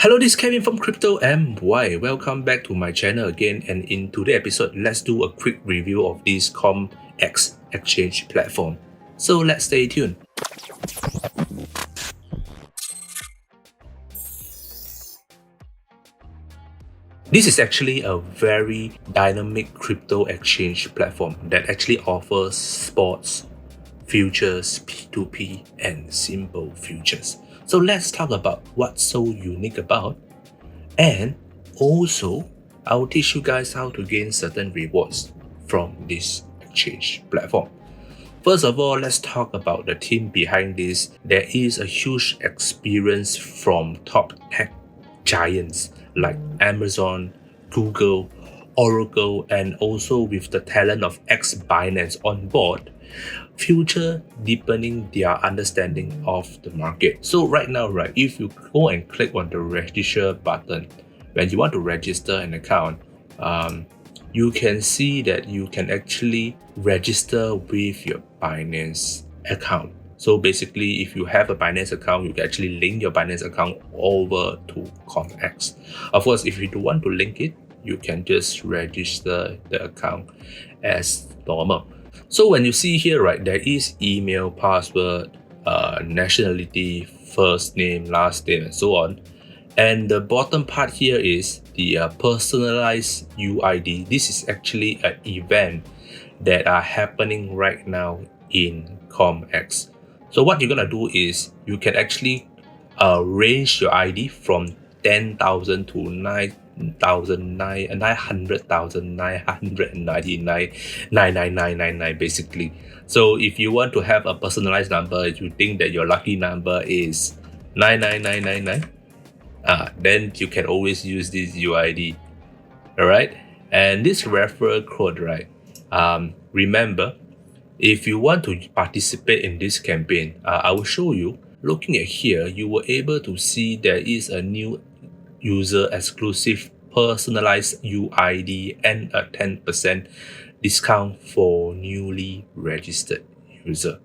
Hello, this is Kevin from CryptoMY. Welcome back to my channel again, and in today's episode, let's do a quick review of this CommEX exchange platform. So let's stay tuned. This is actually a very dynamic crypto exchange platform that actually offers spots, futures, P2P, and simple futures. So let's talk about what's so unique about, and also I'll teach you guys how to gain certain rewards from this exchange platform. First of all, let's talk about the team behind this. There is a huge experience from top tech giants like Amazon, Google, Oracle, and also with the talent of ex-Binance on board, future deepening their understanding of the market. So right now, if you go and click on the register button, when you want to register an account, you can see that you can actually register with your Binance account. So basically, if you have a Binance account, you can actually link your Binance account over to CommEX. Of course, if you don't want to link it, you can just register the account as normal. So when you see here, there is email, password, nationality, first name, last name, and so on. And the bottom part here is the personalized UID. This is actually an event that are happening right now in CommEX. So what you're gonna do is you can actually range your ID from 10,000 to 900,999 basically. So if you want to have a personalized number, if you think that your lucky number is 99999, then you can always use this UID. Alright, and this referral code, remember, if you want to participate in this campaign, I will show you. Looking at here, you were able to see there is a new user exclusive personalized UID and a 10% discount for newly registered user.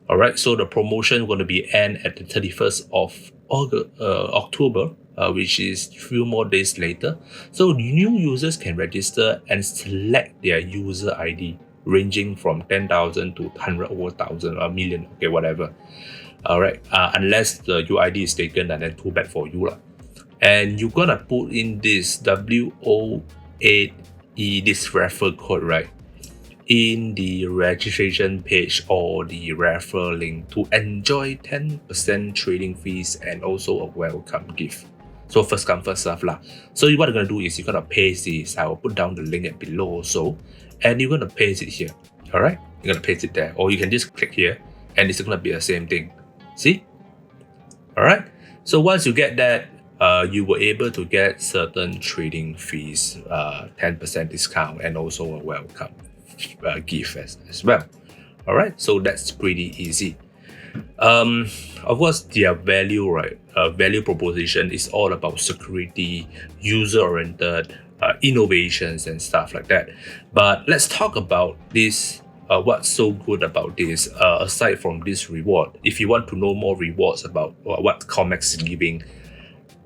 Alright, so the promotion going to be end at the 31st of October, which is a few more days later. So new users can register and select their user ID ranging from 10,000 to 100,000 or million, okay, whatever. Alright, unless the UID is taken, and then too bad for you lah. And you're gonna put in this WO8E, this referral code, in the registration page or the referral link to enjoy 10% trading fees and also a welcome gift. So first come, first serve lah. So what you're gonna do is you're gonna paste this. I will put down the link below also, and you're gonna paste it here. Alright, you're gonna paste it there, or you can just click here and it's gonna be the same thing. See? Alright, so once you get that, you were able to get certain trading fees, 10% discount, and also a welcome gift as well. Alright, so that's pretty easy. Of course, their value, value proposition is all about security, user-oriented, innovations and stuff like that. But let's talk about this. What's so good about this, aside from this reward. If you want to know more rewards about what CommEX is giving,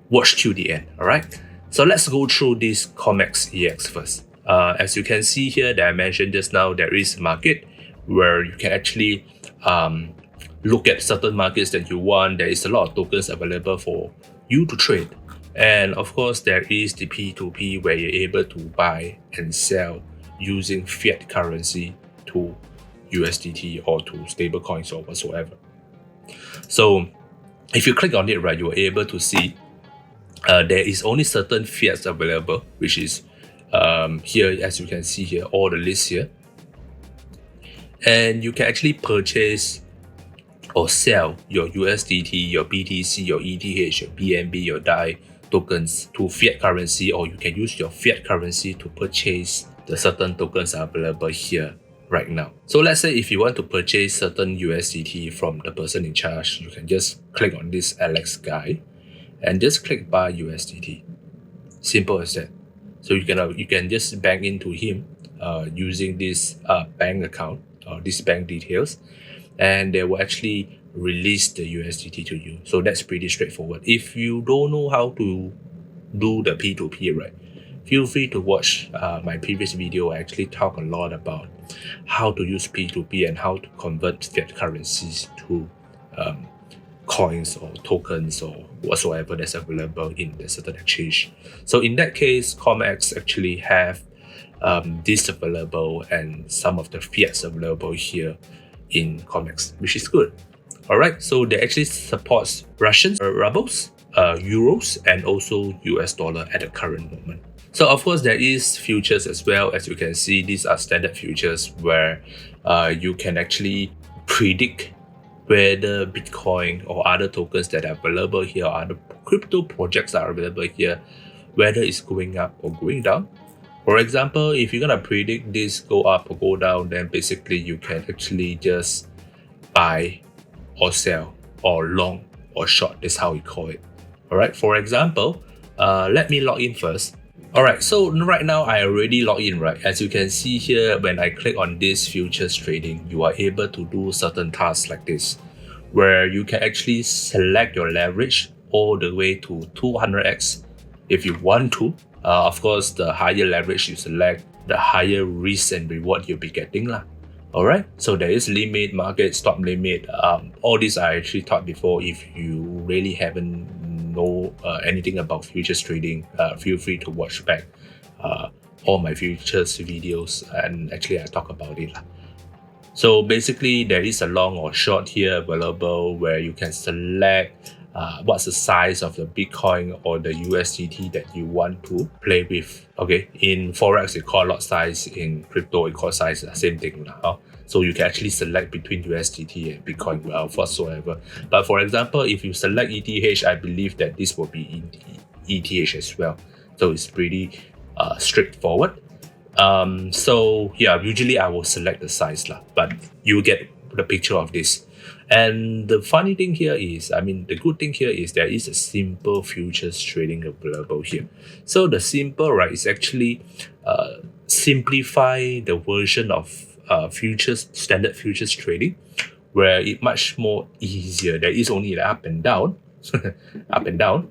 watch till the end. Alright, so let's go through this CommEX EX first. As you can see here that I mentioned just now, there is a market where you can actually look at certain markets that you want. There is a lot of tokens available for you to trade. And of course, there is the P2P where you're able to buy and sell using fiat currency to USDT or to stable coins or whatsoever. So if you click on it, you are able to see there is only certain fiats available, which is here, as you can see here, all the lists here. And you can actually purchase or sell your USDT, your BTC, your ETH, your BNB, your DAI tokens to fiat currency, or you can use your fiat currency to purchase the certain tokens available here right now. So let's say if you want to purchase certain USDT from the person in charge, you can just click on this Alex guy and just click buy USDT. Simple as that. So you can just bank into him using this bank account or this bank details, and they will actually release the USDT to you. So that's pretty straightforward. If you don't know how to do the P2P, right, feel free to watch my previous video. I actually talk a lot about how to use P2P and how to convert fiat currencies to coins or tokens or whatsoever that's available in the certain exchange. So in that case, CommEX actually have this available and some of the fiats available here in CommEX, which is good. Alright, so they actually supports Russians, rubles, euros, and also US dollar at the current moment. So of course there is futures as well. As you can see, these are standard futures where you can actually predict whether Bitcoin or other tokens that are available here, or other crypto projects that are available here, whether it's going up or going down. For example, if you're gonna predict this go up or go down, then basically you can actually just buy or sell or long or short. That's how we call it. Alright, for example, let me log in first. Alright, so right now I already logged in, right? As you can see here, when I click on this futures trading, you are able to do certain tasks like this, where you can actually select your leverage all the way to 200x if you want to. Of course, the higher leverage you select, the higher risk and reward you'll be getting lah. Alright, so there is limit, market, stop limit. All these I actually taught before. If you really haven't know anything about futures trading, feel free to watch back all my futures videos, and actually I talk about it. So basically there is a long or short here available where you can select what's the size of the Bitcoin or the USDT that you want to play with. Okay, in Forex it call lot size, in crypto it call size, same thing. So you can actually select between USDT and Bitcoin whatsoever. But for example, if you select ETH, I believe that this will be in ETH as well. So it's pretty straightforward. So yeah, usually I will select the size lah, but you get the picture of this. And the funny thing here is, the good thing here is there is a simple futures trading available here. So the simple, right, is actually simplify the version of standard futures trading, where it much more easier. There is only the up and down, up and down,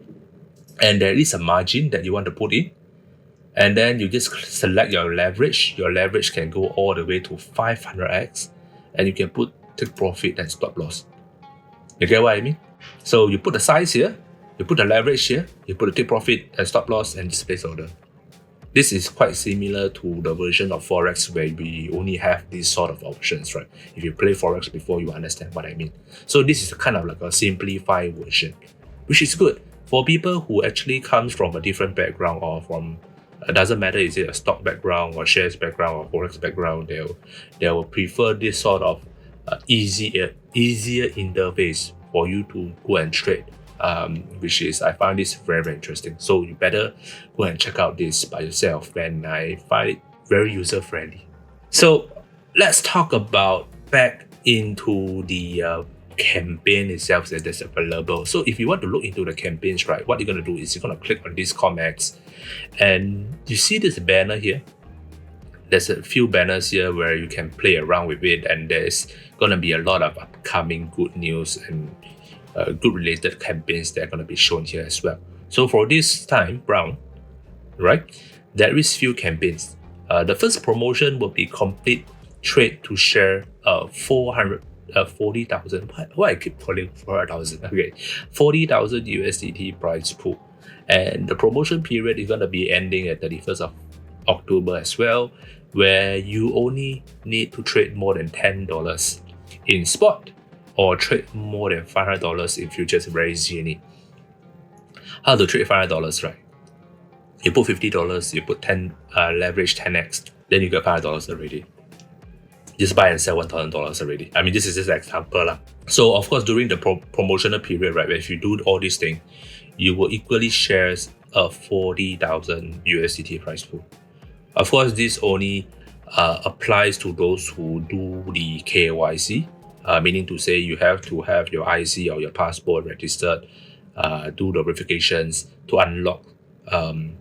and there is a margin that you want to put in. And then you just select your leverage. Your leverage can go all the way to 500x, and you can put take profit and stop loss. You get what I mean? So you put the size here, you put the leverage here, you put the take profit and stop loss, and just place order. This is quite similar to the version of Forex where we only have these sort of options, right? If you play Forex before, you understand what I mean. So this is kind of like a simplified version, which is good for people who actually comes from a different background, or from doesn't matter is it a stock background or shares background or Forex background, they will prefer this sort of easier interface for you to go and trade, which is, I find this very, very interesting. So you better go and check out this by yourself, and I find it very user friendly. So let's talk about back into the campaign itself that is available. So if you want to look into the campaigns, right, what you're going to do is you're going to click on this CommEX, and you see this banner here. There's a few banners here where you can play around with it, and there's going to be a lot of upcoming good news and good related campaigns that are going to be shown here as well. So for this time round, right, there is few campaigns. The first promotion will be complete trade to share 40,000. Why I keep calling 4,000? Okay, 40,000 USDT prize pool, and the promotion period is going to be ending at 31st of October as well, where you only need to trade more than $10 in spot or trade more than $500 in futures. Very easy. How to trade $500, right? You put $50, you put 10 leverage 10x, then you get $500 already. Just buy and sell $1,000 already. This is just an example lah. So of course, during the promotional period, right, if you do all these things, you will equally share a 40,000 USDT prize pool. Of course, this only applies to those who do the KYC, meaning to say you have to have your IC or your passport registered, do the verifications to unlock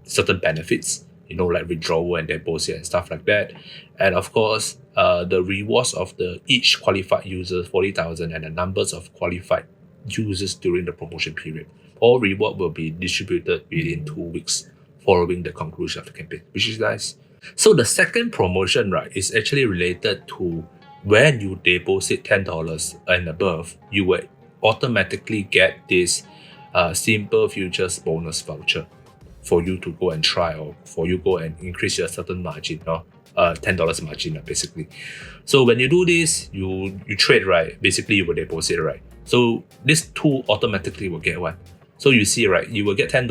certain benefits like withdrawal and deposit and stuff like that. And of course, the rewards of the each qualified user 40,000 and the numbers of qualified users during the promotion period. All reward will be distributed within 2 weeks following the conclusion of the campaign, which is nice. So the second promotion, right, is actually related to when you deposit $10 and above, you will automatically get this simple futures bonus voucher for you to go and try, or for you go and increase your certain margin, $10 margin basically. So when you do this, you trade, right? Basically you will deposit, right? So this two automatically will get one. So you see, right, you will get $10,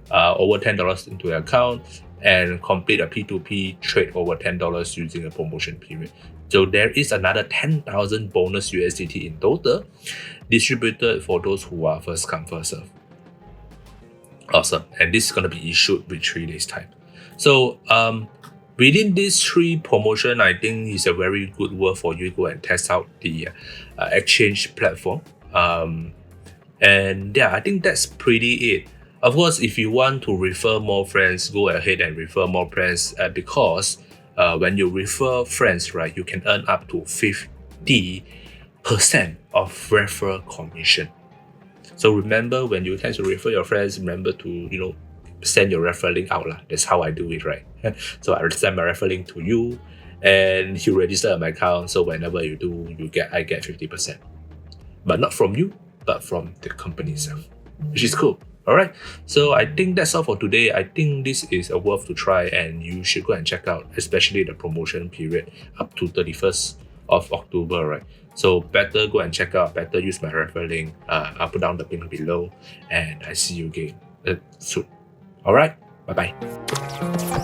over $10 into your account, and complete a P2P trade over $10 using a promotion period. So there is another 10,000 bonus USDT in total, distributed for those who are first come first serve. Awesome. And this is going to be issued with 3 days time. So within these 3 promotion, I think is a very good word for you to go and test out the exchange platform. And yeah, I think that's pretty it. Of course, if you want to refer more friends, go ahead and refer more friends, because when you refer friends, right, you can earn up to 50% of referral commission. So remember, when you tend to refer your friends, remember to send your referral link out. That's how I do it, right? So I send my referral link to you, and you register on my account. So whenever you do, I get 50%, but not from you, but from the company itself, which is cool. All right. So I think that's all for today. I think this is a worth to try, and you should go and check out, especially the promotion period up to 31st of October, right? So better go and check out, better use my referral link. I'll put down the link below, and I see you again soon. All right. Bye-bye.